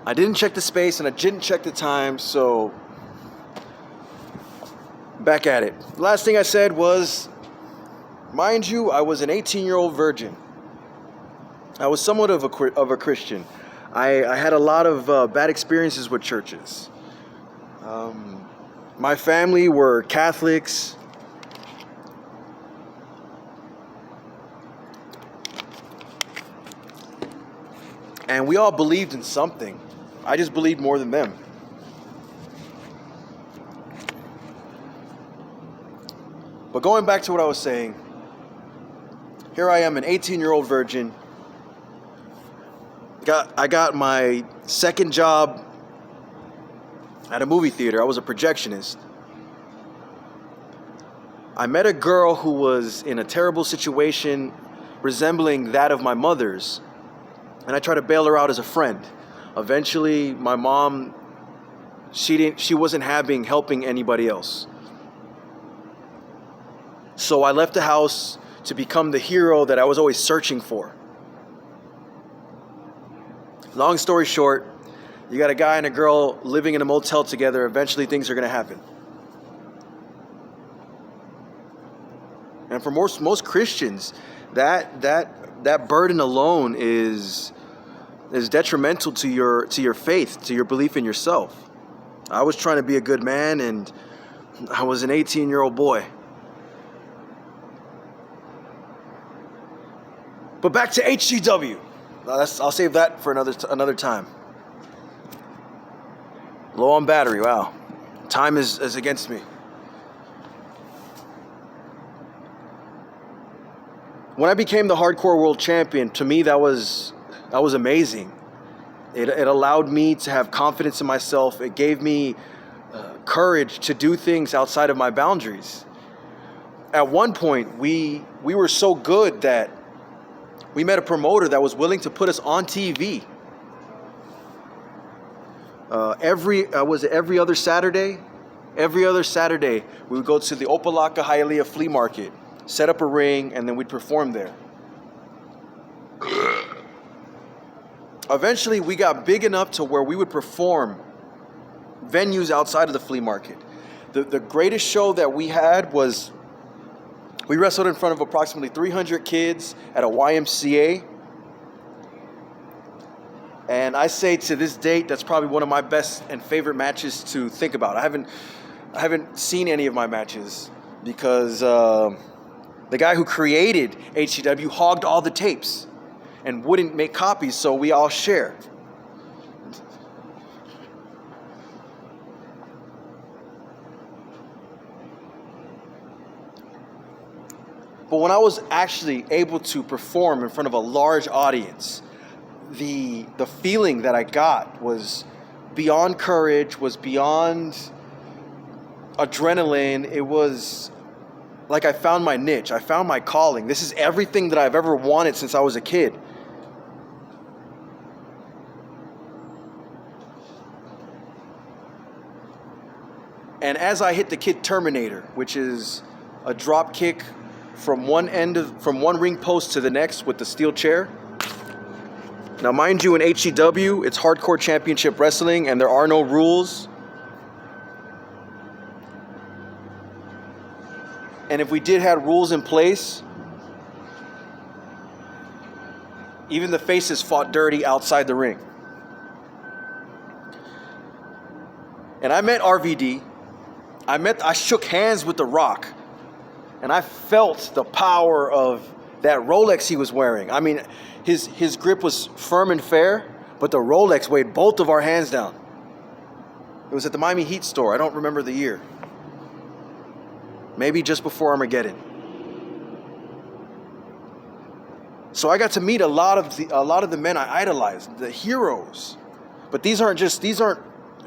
I didn't check the space and I didn't check the time, so back at it. The last thing I said was, mind you, I was an 18-year-old virgin. I was somewhat of a Christian. I had a lot of bad experiences with churches. My family were Catholics. And we all believed in something. I just believed more than them. But going back to what I was saying, here I am, an 18-year-old virgin. I got my second job at a movie theater. I was a projectionist. I met a girl who was in a terrible situation resembling that of my mother's, and I tried to bail her out as a friend. Eventually, my mom, she wasn't helping anybody else. So I left the house to become the hero that I was always searching for. Long story short, you got a guy and a girl living in a motel together. Eventually things are going to happen. And for most Christians, that burden alone is detrimental to your faith, to your belief in yourself. I was trying to be a good man, and I was an 18-year-old boy. But back to HGW. I'll save that for another time. Low on battery. Wow, time is against me. When I became the hardcore world champion, to me that was amazing. It allowed me to have confidence in myself. It gave me courage to do things outside of my boundaries. At one point, we were so good that we met a promoter that was willing to put us on TV. Every other Saturday? Every other Saturday, we would go to the Opalaka Hialeah flea market, set up a ring, and then we'd perform there. Eventually, we got big enough to where we would perform venues outside of the flea market. The greatest show that we had was, we wrestled in front of approximately 300 kids at a YMCA. And I say to this date, that's probably one of my best and favorite matches to think about. I haven't seen any of my matches because the guy who created HCW hogged all the tapes and wouldn't make copies, so we all share. But when I was actually able to perform in front of a large audience, the feeling that I got was beyond courage, was beyond adrenaline. It was like I found my niche. I found my calling. This is everything that I've ever wanted since I was a kid. And as I hit the Kid Terminator, which is a drop kick from one ring post to the next with the steel chair. Now, mind you, in HCW, it's hardcore championship wrestling, and there are no rules. And if we did have rules in place, even the faces fought dirty outside the ring. And I met RVD. I shook hands with The Rock. And I felt the power of that Rolex he was wearing. I mean, his grip was firm and fair, but the Rolex weighed both of our hands down. It was at the Miami Heat store. I don't remember the year. Maybe just before Armageddon. So I got to meet a lot of the men I idolized, the heroes. But these aren't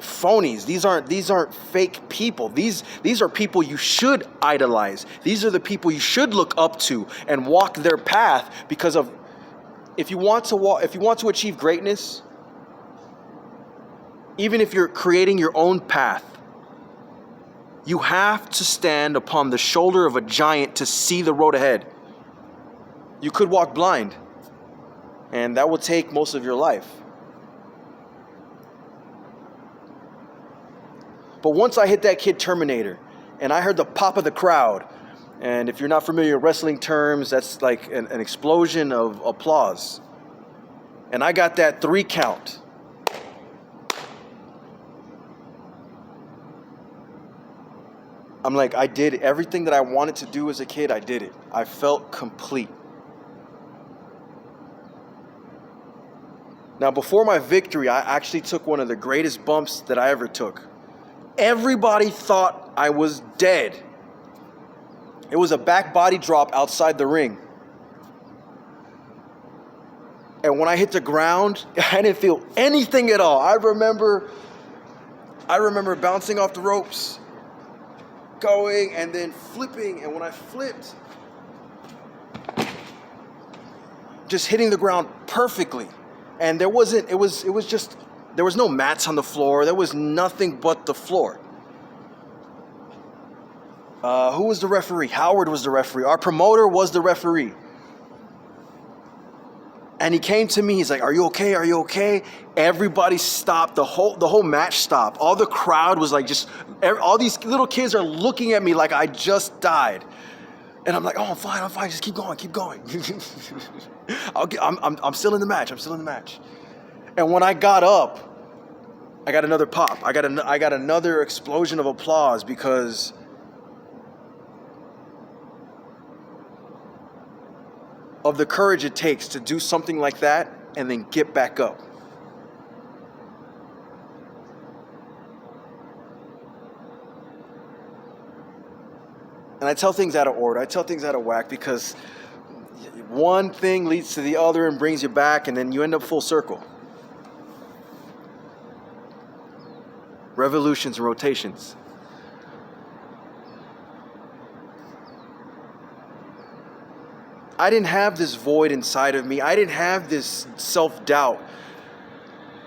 phonies. These aren't fake people. These are people you should idolize. These are the people you should look up to and walk their path, because of if you want to achieve greatness, even if you're creating your own path, you have to stand upon the shoulder of a giant to see the road ahead. You could walk blind, and that will take most of your life. But once I hit that kid Terminator and I heard the pop of the crowd, and if you're not familiar with wrestling terms, that's like an explosion of applause. And I got that 3 count. I'm like, I did everything that I wanted to do as a kid. I did it. I felt complete. Now, before my victory, I actually took one of the greatest bumps that I ever took. Everybody thought I was dead. It was a back body drop outside the ring. And when I hit the ground, I didn't feel anything at all. I remember bouncing off the ropes, going and then flipping. And when I flipped, just hitting the ground perfectly. And there was no mats on the floor. There was nothing but the floor. Who was the referee? Howard was the referee. Our promoter was the referee. And he came to me. He's like, "Are you okay? Are you okay?" Everybody stopped. The whole match stopped. All the crowd was like, all these little kids are looking at me like I just died. And I'm like, "Oh, I'm fine. Just keep going. I'm still in the match. And when I got up, I got another pop. I got another explosion of applause because of the courage it takes to do something like that and then get back up. And I tell things out of order. I tell things out of whack because one thing leads to the other and brings you back, and then you end up full circle. Revolutions and rotations. I didn't have this void inside of me. I didn't have this self-doubt,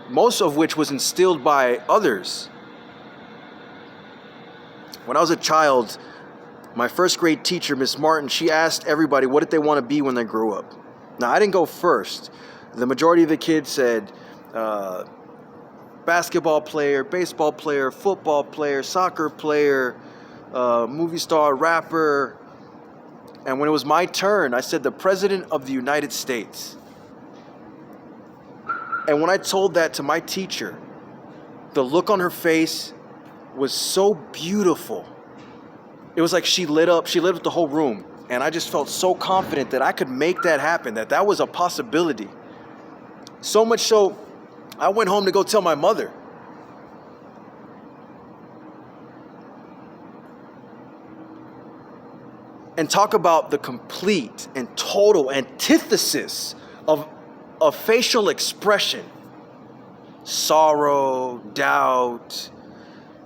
most of which was instilled by others. When I was a child, my first grade teacher, Miss Martin, she asked everybody what did they want to be when they grew up. Now, I didn't go first. The majority of the kids said basketball player, baseball player, football player, soccer player, movie star, rapper. And when it was my turn, I said the President of the United States. And when I told that to my teacher, the look on her face was so beautiful. It was like she lit up the whole room. And I just felt so confident that I could make that happen, that was a possibility. So much so, I went home to go tell my mother. And talk about the complete and total antithesis of facial expression. Sorrow, doubt,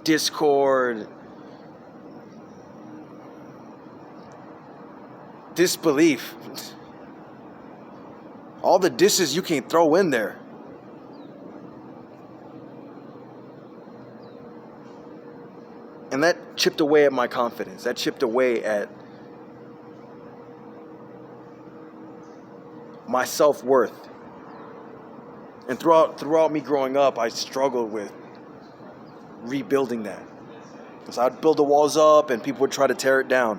discord, disbelief. All the disses you can throw in there. And that chipped away at my confidence. That chipped away at my self-worth. And throughout me growing up, I struggled with rebuilding that. So I'd build the walls up and people would try to tear it down.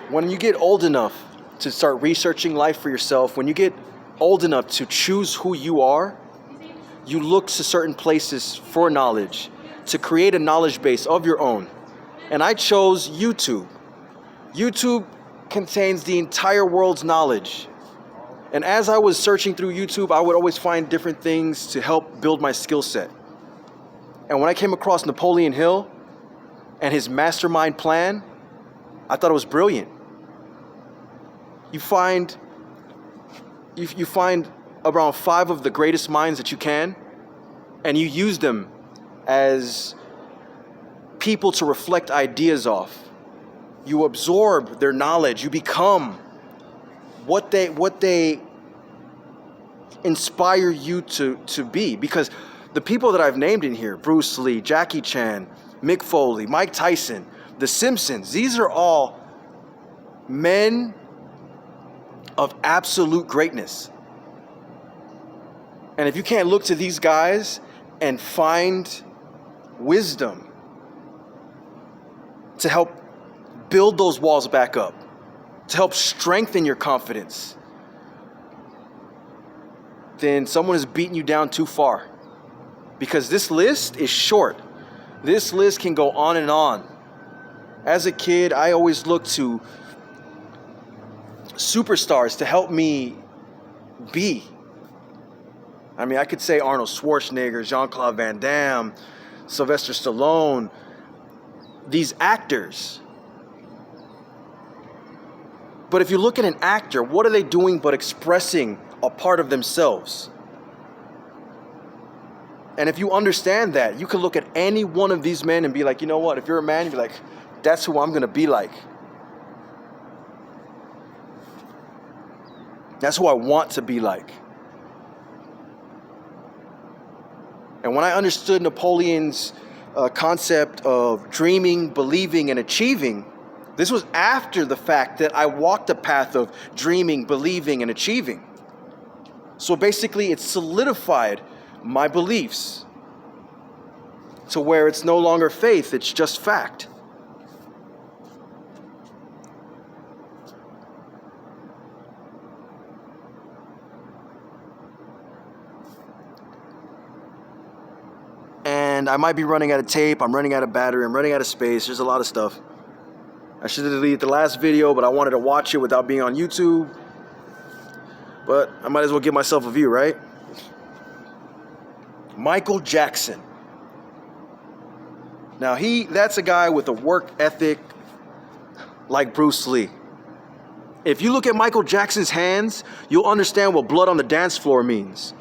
When you get old enough to start researching life for yourself, when you get old enough to choose who you are, you look to certain places for knowledge, to create a knowledge base of your own. And I chose YouTube. YouTube contains the entire world's knowledge. And as I was searching through YouTube, I would always find different things to help build my skill set. And when I came across Napoleon Hill and his mastermind plan, I thought it was brilliant. You find around 5 of the greatest minds that you can, and you use them as people to reflect ideas off. You absorb their knowledge. You become what they inspire you to be. Because the people that I've named in here, Bruce Lee, Jackie Chan, Mick Foley, Mike Tyson, The Simpsons, these are all men of absolute greatness. And if you can't look to these guys and find wisdom to help build those walls back up, to help strengthen your confidence, then someone has beaten you down too far. Because this list is short. This list can go on and on. As a kid, I always looked to superstars to help me be. I mean, I could say Arnold Schwarzenegger, Jean-Claude Van Damme, Sylvester Stallone, these actors. But if you look at an actor, what are they doing but expressing a part of themselves? And if you understand that, you can look at any one of these men and be like, you know what? If you're a man, you'd be like, that's who I'm going to be like. That's who I want to be like. And when I understood Napoleon's concept of dreaming, believing, and achieving, this was after the fact that I walked the path of dreaming, believing, and achieving. So basically, it solidified my beliefs to where it's no longer faith, it's just fact. And I might be running out of tape, I'm running out of battery, I'm running out of space, there's a lot of stuff. I should have deleted the last video, but I wanted to watch it without being on YouTube. But I might as well give myself a view, right? Michael Jackson. Now that's a guy with a work ethic like Bruce Lee. If you look at Michael Jackson's hands, you'll understand what blood on the dance floor means.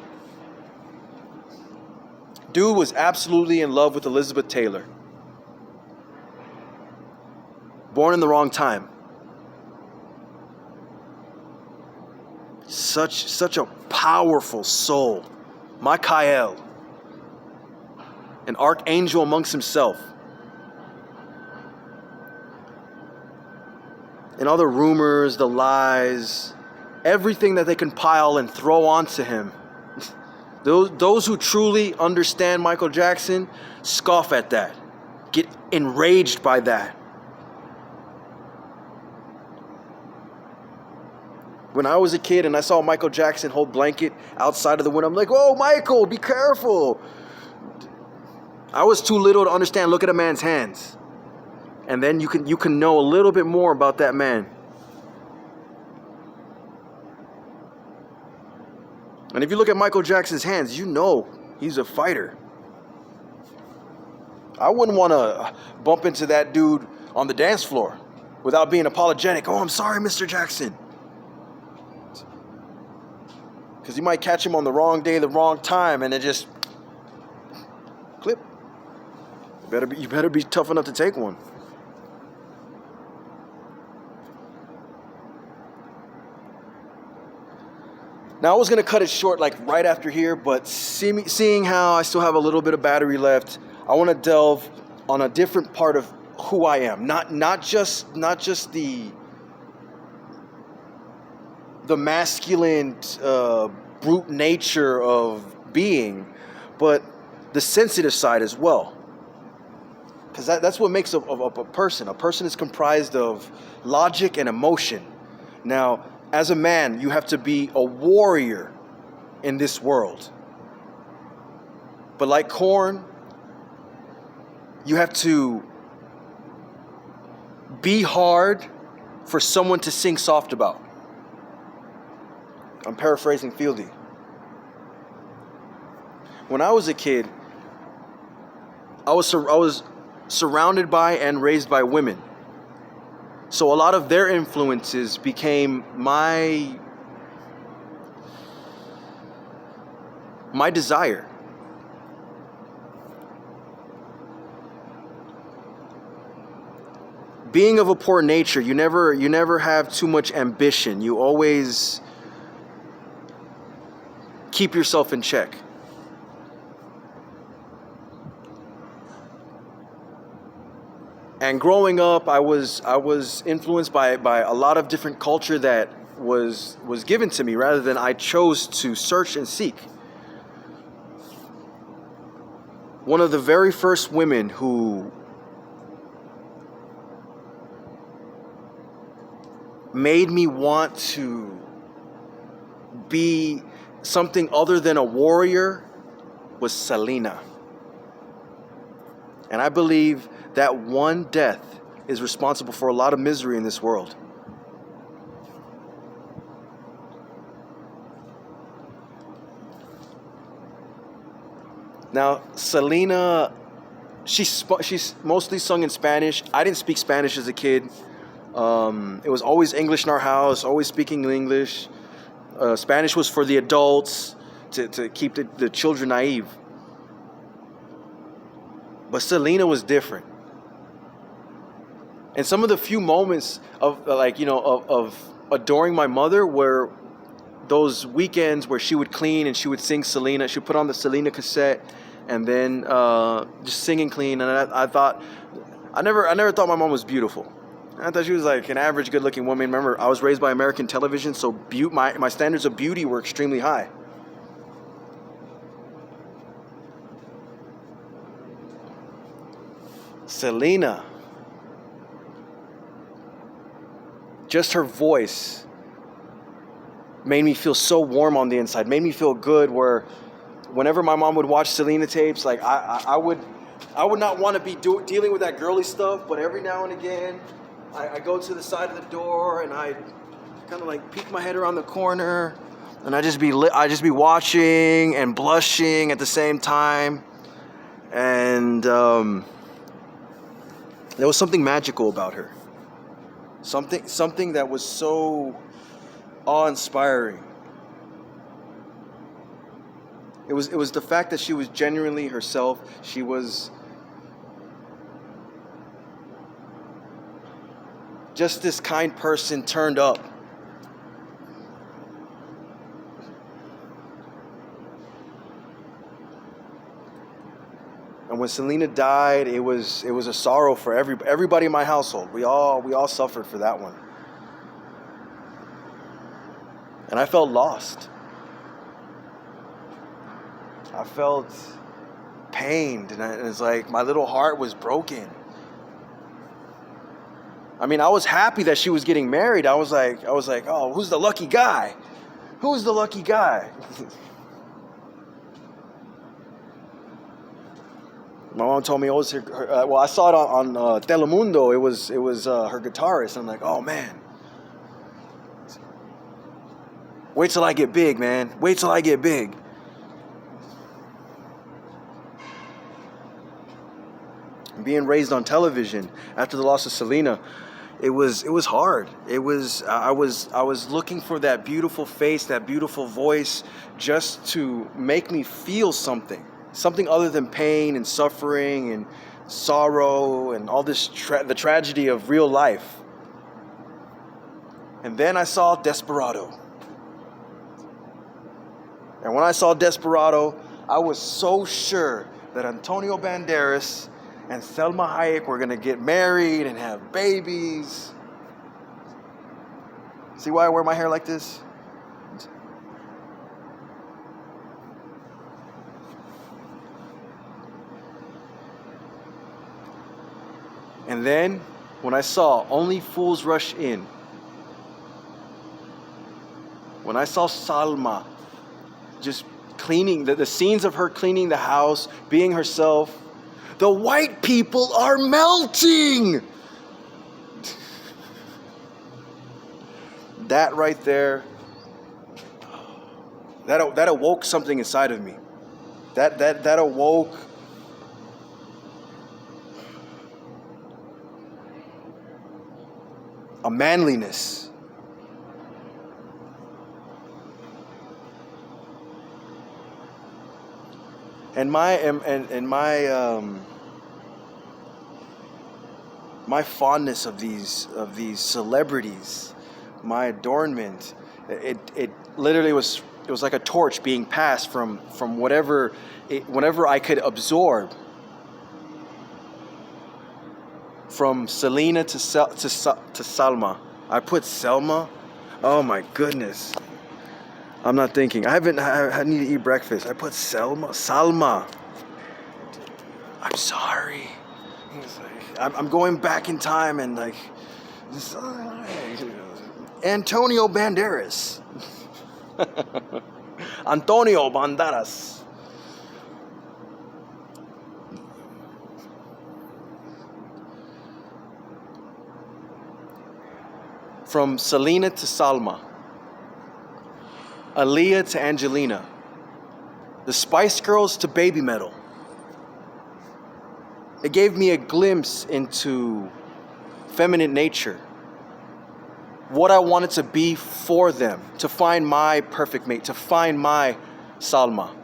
Dude was absolutely in love with Elizabeth Taylor. Born in the wrong time. Such a powerful soul. Michael. An archangel amongst himself. And all the rumors, the lies, everything that they can pile and throw onto him. Those who truly understand Michael Jackson scoff at that, get enraged by that. When I was a kid and I saw Michael Jackson hold blanket outside of the window, I'm like, "Oh, Michael, be careful." I was too little to understand. Look at a man's hands, and then you can know a little bit more about that man. And if you look at Michael Jackson's hands, you know he's a fighter. I wouldn't want to bump into that dude on the dance floor without being apologetic. "Oh, I'm sorry, Mr. Jackson." Because you might catch him on the wrong day, the wrong time, and it just clip. You better be tough enough to take one. Now I was gonna cut it short, like right after here, but seeing how I still have a little bit of battery left, I want to delve on a different part of who I am. Not just the masculine brute nature of being, but the sensitive side as well. Because that's what makes a person. A person is comprised of logic and emotion. Now, as a man, you have to be a warrior in this world. But like corn, you have to be hard for someone to sing soft about. I'm paraphrasing Fieldy. When I was a kid, I was surrounded by and raised by women. So a lot of their influences became my desire. Being of a poor nature, you never have too much ambition. You always keep yourself in check. And growing up, I was influenced by a lot of different culture that was given to me rather than I chose to search and seek. one of the very first women who made me want to be something other than a warrior was Selena. And I believe that one death is responsible for a lot of misery in this world. Now, Selena, she's mostly sung in Spanish. I didn't speak Spanish as a kid. It was always English in our house, always speaking English. Spanish was for the adults to keep the children naive. But Selena was different. And some of the few moments of of adoring my mother were those weekends where she would clean and she would sing Selena. She would put on the Selena cassette and then just sing and clean. And I never thought my mom was beautiful. I thought she was like an average, good-looking woman. Remember, I was raised by American television, so my standards of beauty were extremely high. Selena, just her voice made me feel so warm on the inside, made me feel good, where whenever my mom would watch Selena tapes, like I would not want to be dealing with that girly stuff, but every now and again, I go to the side of the door and I kind of like peek my head around the corner, and I just be watching and blushing at the same time, and there was something magical about her, something that was so awe-inspiring. It was the fact that she was genuinely herself. She was just this kind person turned up. And when Selena died, it was a sorrow for everybody in my household. We all suffered for that one. And I felt lost. I felt pained, and it's like my little heart was broken. I mean, I was happy that she was getting married. I was like, oh, who's the lucky guy? Who's the lucky guy? My mom told me it was her. Well, I saw it on Telemundo. It was her guitarist. I'm like, oh man. Wait till I get big, man. Wait till I get big. Being raised on television after the loss of Selena, it was hard. I was looking for that beautiful face, that beautiful voice, just to make me feel something other than pain and suffering and sorrow and all this the tragedy of real life. And then I saw Desperado. And when I saw Desperado, I was so sure that Antonio Banderas and Selma Hayek were going to get married and have babies. See why I wear my hair like this? And then, when I saw Only Fools Rush In, when I saw Salma just cleaning, the scenes of her cleaning the house, being herself, the white people are melting! That right there, that awoke something inside of me. That awoke a manliness. And my fondness of these celebrities, my adornment, it literally was like a torch being passed from whatever I could absorb. From Selena to Salma. I put Selma. Oh my goodness. I'm not thinking. I need to eat breakfast. I put Salma. I'm sorry. I'm going back in time and like, Antonio Banderas. Antonio Banderas. From Selena to Salma, Aaliyah to Angelina, the Spice Girls to Baby Metal. It gave me a glimpse into feminine nature, what I wanted to be for them, to find my perfect mate, to find my Salma.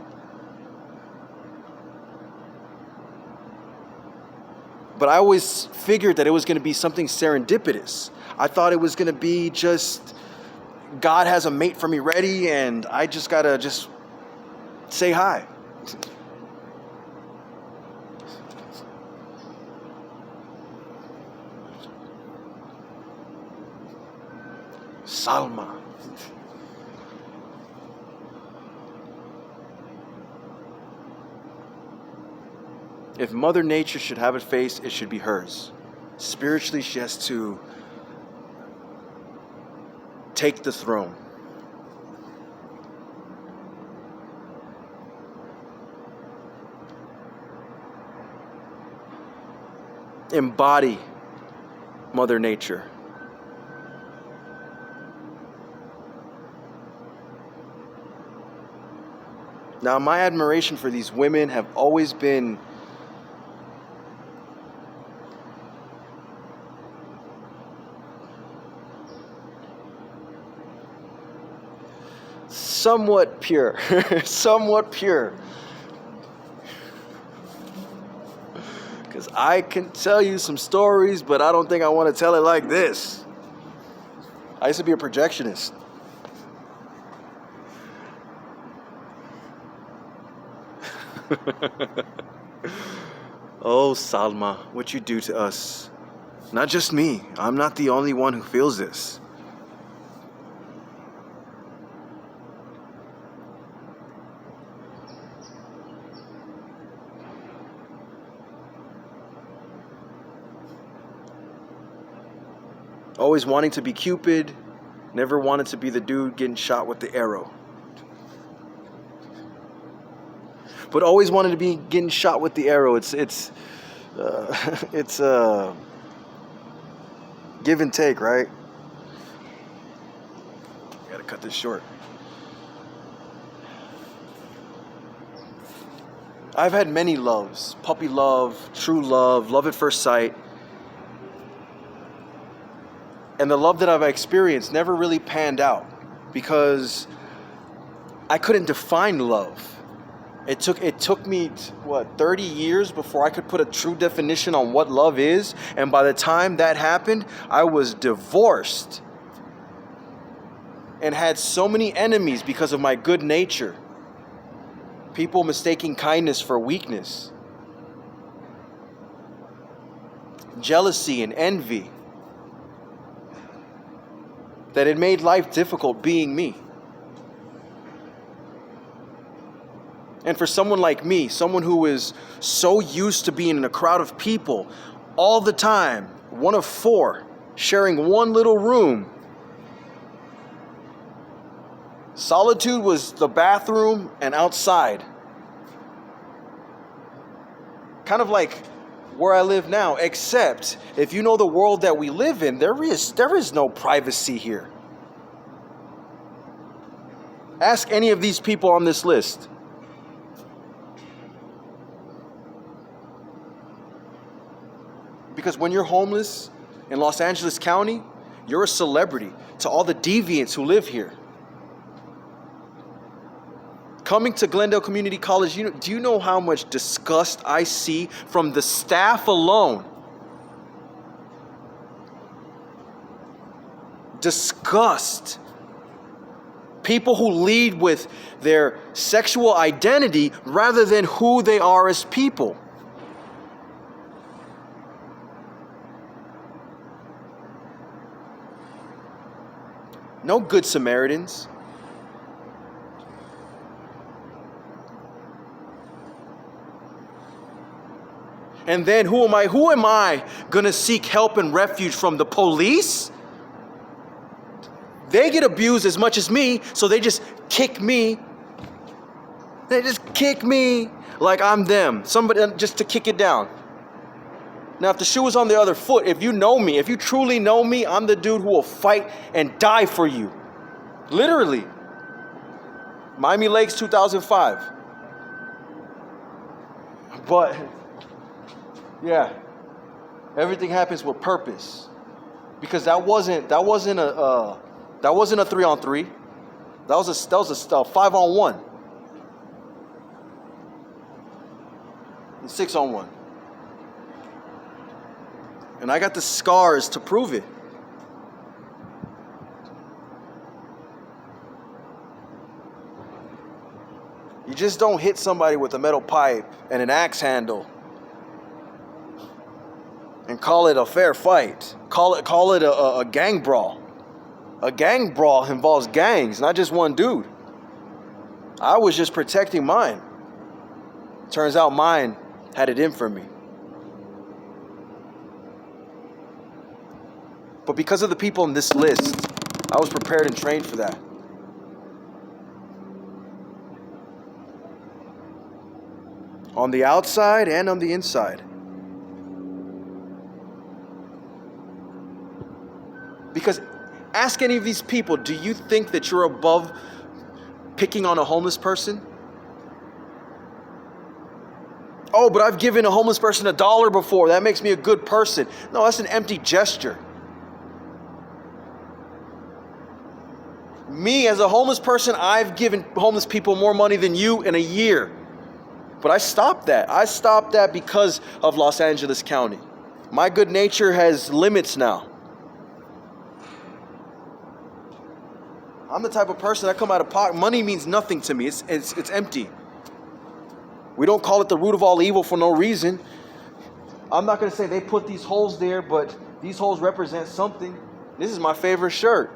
But I always figured that it was going to be something serendipitous. I thought it was going to be just God has a mate for me ready and I just got to just say hi. Salma. If Mother Nature should have a face, it should be hers. Spiritually, she has to take the throne. Embody Mother Nature. Now, my admiration for these women have always been somewhat pure. Somewhat pure. Because I can tell you some stories, but I don't think I want to tell it like this. I used to be a projectionist. Oh, Salma, what you do to us. Not just me. I'm not the only one who feels this. Always wanting to be Cupid, never wanted to be the dude getting shot with the arrow. But always wanted to be getting shot with the arrow. It's give and take, right? I gotta cut this short. I've had many loves: puppy love, true love, love at first sight. And the love that I've experienced never really panned out because I couldn't define love. It took me, 30 years before I could put a true definition on what love is. And by the time that happened, I was divorced and had so many enemies because of my good nature. People mistaking kindness for weakness. Jealousy and envy. That it made life difficult being me. And for someone like me, someone who is so used to being in a crowd of people all the time, one of four, sharing one little room. Solitude was the bathroom and outside. Kind of like where I live now, except if you know the world that we live in, there is no privacy here. Ask any of these people on this list. Because when you're homeless in Los Angeles County, you're a celebrity to all the deviants who live here. Coming to Glendale Community College, do you know how much disgust I see from the staff alone? Disgust. People who lead with their sexual identity rather than who they are as people. No good Samaritans. And then who am I gonna seek help and refuge from? The police? They get abused as much as me, so they just kick me. They just kick me like I'm them. Somebody just to kick it down. Now, if the shoe was on the other foot, if you know me, if you truly know me, I'm the dude who will fight and die for you. Literally. Miami Lakes 2005. But yeah, everything happens with purpose, because that wasn't a 3-on-3. That was a 5-on-1, 6-on-1, and I got the scars to prove it. You just don't hit somebody with a metal pipe and an axe handle and call it a fair fight. Call it a gang brawl. A gang brawl involves gangs, not just one dude. I was just protecting mine. Turns out mine had it in for me. But because of the people in this list, I was prepared and trained for that. On the outside and on the inside. Because ask any of these people, do you think that you're above picking on a homeless person? Oh, but I've given a homeless person $1 before. That makes me a good person. No, that's an empty gesture. Me, as a homeless person, I've given homeless people more money than you in a year. But I stopped that. I stopped that because of Los Angeles County. My good nature has limits now. I'm the type of person that come out of pocket. Money means nothing to me. It's empty. We don't call it the root of all evil for no reason. I'm not going to say they put these holes there, but these holes represent something. This is my favorite shirt.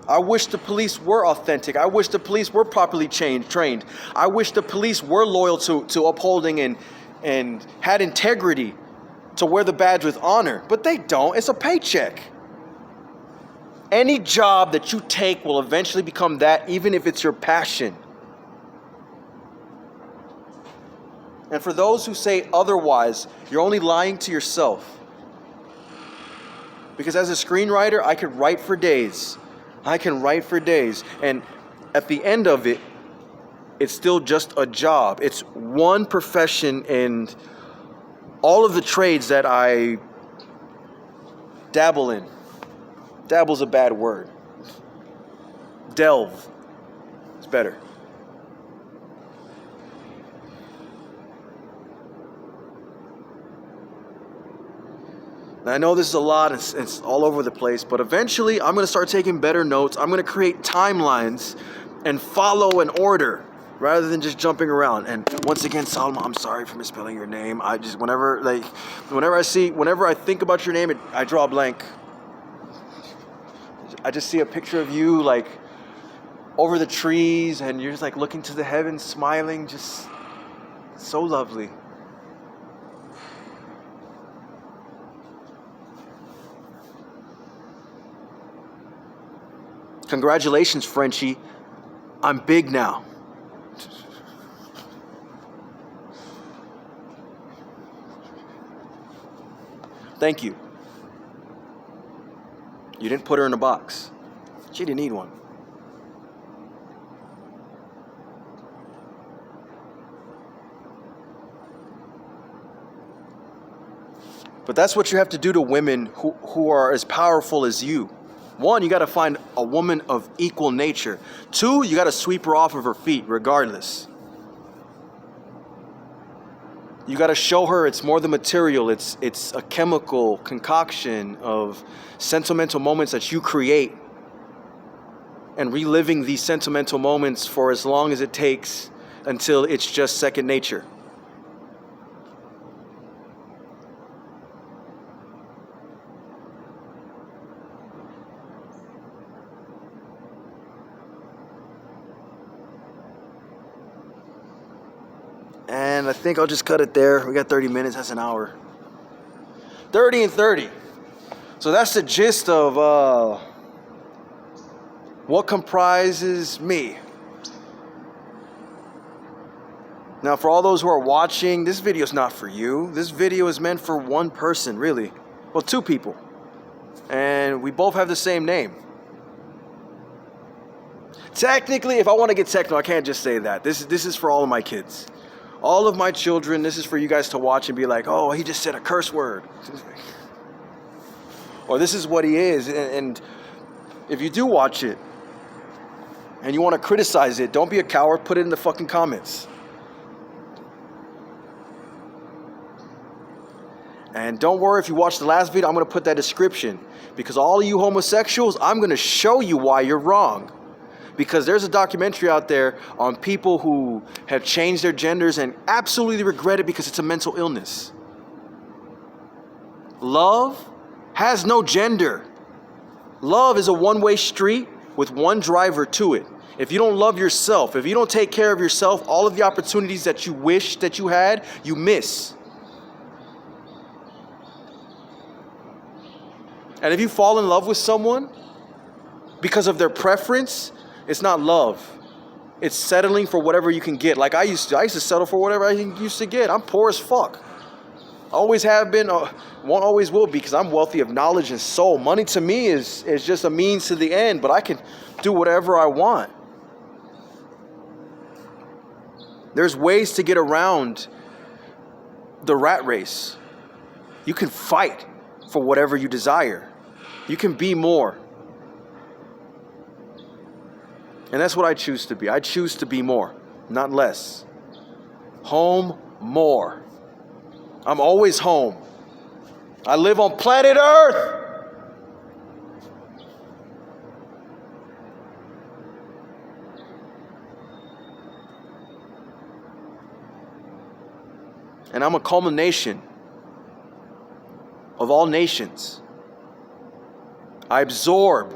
I wish the police were authentic. I wish the police were properly trained. I wish the police were loyal to upholding and had integrity to wear the badge with honor. But they don't. It's a paycheck. Any job that you take will eventually become that, even if it's your passion. And for those who say otherwise, you're only lying to yourself. Because as a screenwriter, I could write for days. I can write for days, and at the end of it, it's still just a job. It's one profession, and all of the trades that I dabble in. Dabble's a bad word. Delve is better. Now, I know this is a lot, it's all over the place, but eventually I'm going to start taking better notes. I'm going to create timelines and follow an order rather than just jumping around. And once again, Salma, I'm sorry for misspelling your name. I just, whenever I think about your name, I draw a blank. I just see a picture of you like over the trees, and you're just like looking to the heavens, smiling, just so lovely. Congratulations, Frenchie. I'm big now. Thank you. You didn't put her in a box. She didn't need one. But that's what you have to do to women who are as powerful as you. One, you got to find a woman of equal nature. Two, you got to sweep her off of her feet regardless. You got to show her it's more than material. It's a chemical concoction of sentimental moments that you create. And reliving these sentimental moments for as long as it takes until it's just second nature. And I think I'll just cut it there. We got 30 minutes. That's an hour. 30 and 30. So that's the gist of what comprises me. Now, for all those who are watching, this video is not for you. This video is meant for one person, really. Well, two people. And we both have the same name. Technically, if I want to get technical, I can't just say that. This is for all of my kids. All of my children, this is for you guys to watch and be like, oh, he just said a curse word. Or this is what he is. And if you do watch it and you want to criticize it, don't be a coward. Put it in the fucking comments. And don't worry if you watch the last video, I'm going to put that description. Because all of you homosexuals, I'm going to show you why you're wrong. Because there's a documentary out there on people who have changed their genders and absolutely regret it because it's a mental illness. Love has no gender. Love is a one-way street with one driver to it. If you don't love yourself, if you don't take care of yourself, all of the opportunities that you wish that you had, you miss. And if you fall in love with someone because of their preference, it's not love. It's settling for whatever you can get. Like I used to settle for whatever I used to get. I'm poor as fuck. Always have been, won't always will be, because I'm wealthy of knowledge and soul. Money to me is just a means to the end, but I can do whatever I want. There's ways to get around the rat race. You can fight for whatever you desire. You can be more. And that's what I choose to be. I choose to be more, not less. Home more. I'm always home. I live on planet Earth. And I'm a culmination of all nations. I absorb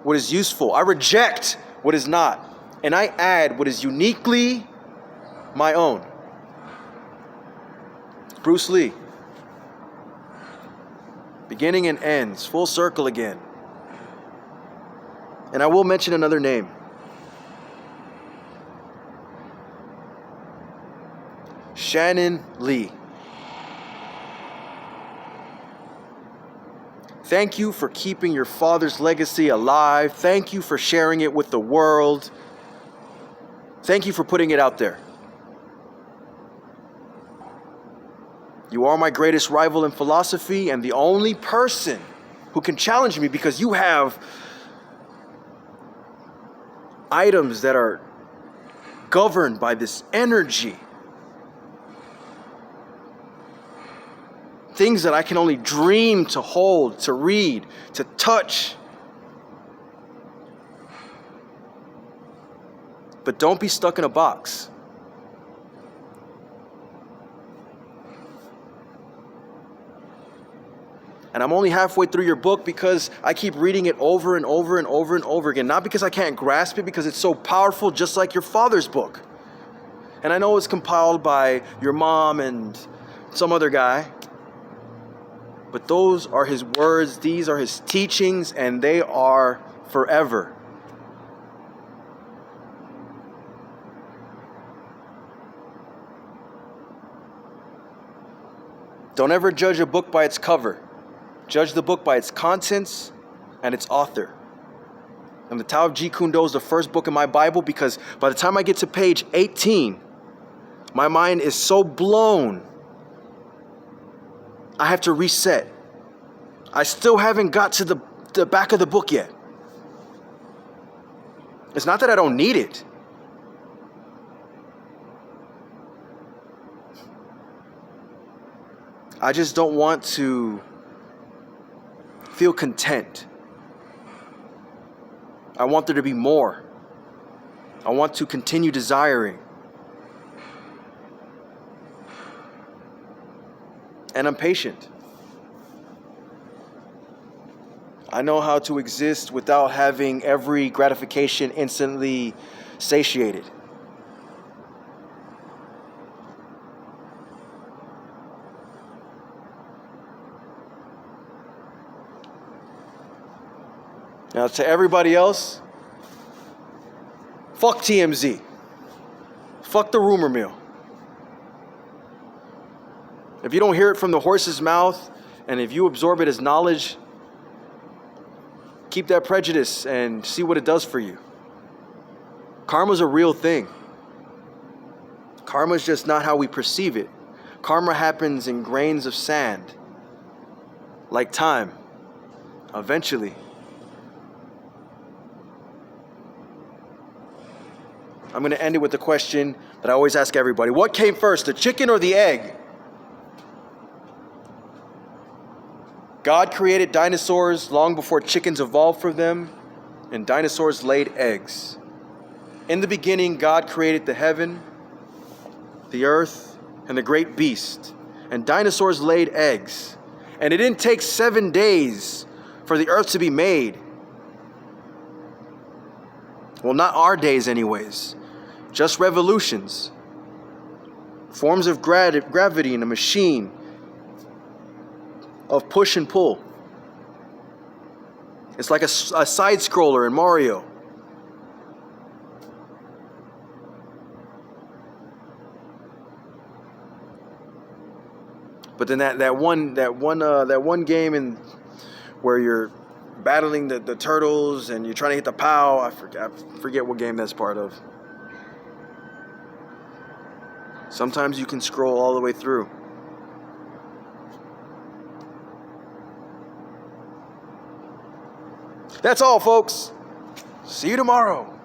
what is useful. I reject what is not. And I add what is uniquely my own. Bruce Lee. Beginning and ends. Full circle again. And I will mention another name. Shannon Lee. Thank you for keeping your father's legacy alive. Thank you for sharing it with the world. Thank you for putting it out there. You are my greatest rival in philosophy and the only person who can challenge me, because you have items that are governed by this energy. Things that I can only dream to hold, to read, to touch. But don't be stuck in a box. And I'm only halfway through your book because I keep reading it over and over and over and over again. Not because I can't grasp it, because it's so powerful, just like your father's book. And I know it's compiled by your mom and some other guy. But those are his words, these are his teachings, and they are forever. Don't ever judge a book by its cover. Judge the book by its contents and its author. And the Tao of Jeet Kune Do is the first book in my Bible, because by the time I get to page 18, my mind is so blown, I have to reset. I still haven't got to the back of the book yet. It's not that I don't need it. I just don't want to feel content. I want there to be more. I want to continue desiring. And I'm patient. I know how to exist without having every gratification instantly satiated. Now, to everybody else, fuck TMZ. Fuck the rumor mill. If you don't hear it from the horse's mouth, and if you absorb it as knowledge, keep that prejudice and see what it does for you. Karma's a real thing. Karma's just not how we perceive it. Karma happens in grains of sand, like time, eventually. I'm going to end it with the question that I always ask everybody. What came first, the chicken or the egg? God created dinosaurs long before chickens evolved from them, and dinosaurs laid eggs. In the beginning, God created the heaven, the earth, and the great beast, and dinosaurs laid eggs. And it didn't take 7 days for the earth to be made. Well, not our days anyways, just revolutions, forms of gravity in a machine, of push and pull. It's like a side scroller in Mario. But then that one game in where you're battling the turtles and you're trying to hit the POW. I forget what game that's part of. Sometimes you can scroll all the way through. That's all, folks. See you tomorrow.